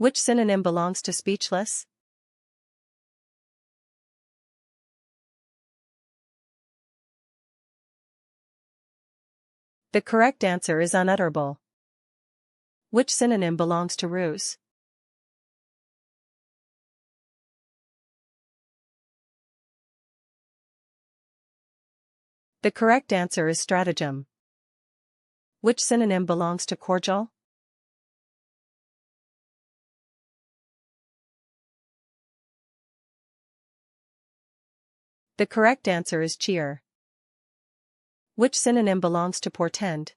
Which synonym belongs to speechless? The correct answer is unutterable. Which synonym belongs to ruse? The correct answer is stratagem. Which synonym belongs to cordial? The correct answer is cheer. Which synonym belongs to portend?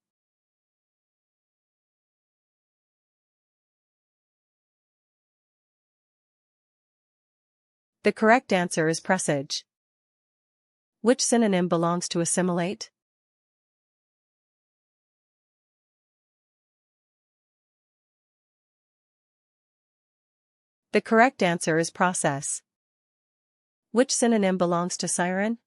The correct answer is presage. Which synonym belongs to assimilate? The correct answer is process. Which synonym belongs to siren?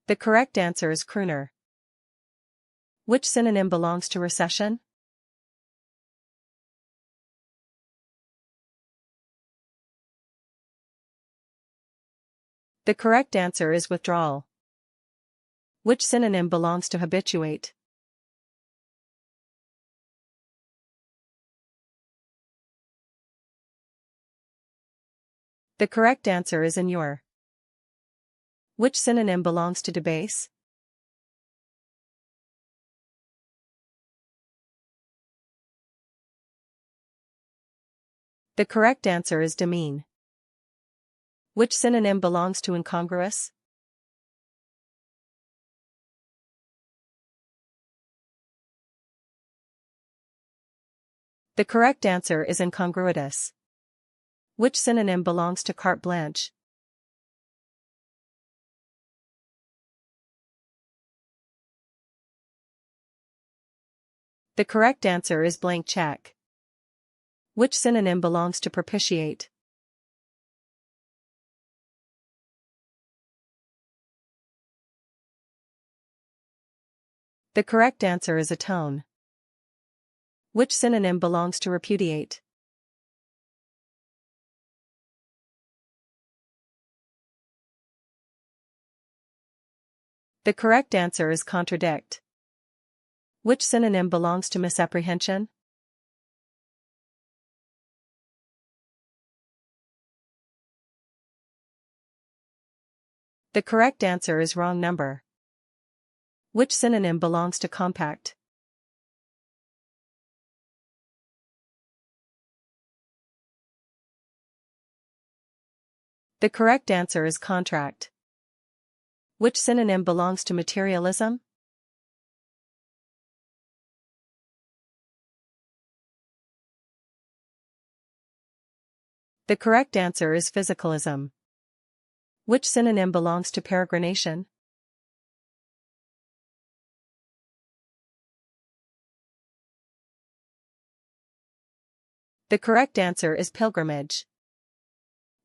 The correct answer is crooner. Which synonym belongs to recession? The correct answer is withdrawal. Which synonym belongs to habituate? The correct answer is inure. Which synonym belongs to debase? The correct answer is demean. Which synonym belongs to incongruous? The correct answer is incongruitous. Which synonym belongs to carte blanche? The correct answer is blank check. Which synonym belongs to propitiate? The correct answer is atone. Which synonym belongs to repudiate? The correct answer is contradict. Which synonym belongs to misapprehension? The correct answer is wrong number. Which synonym belongs to compact? The correct answer is contract. Which synonym belongs to materialism? The correct answer is physicalism. Which synonym belongs to peregrination? The correct answer is pilgrimage.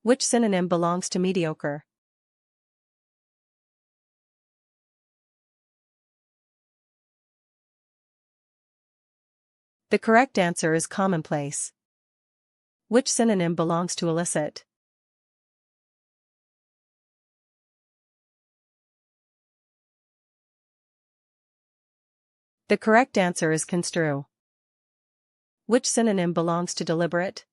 Which synonym belongs to mediocre? The correct answer is commonplace. Which synonym belongs to illicit? The correct answer is construe. Which synonym belongs to deliberate?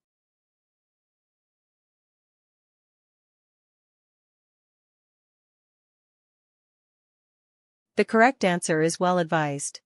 The correct answer is well advised.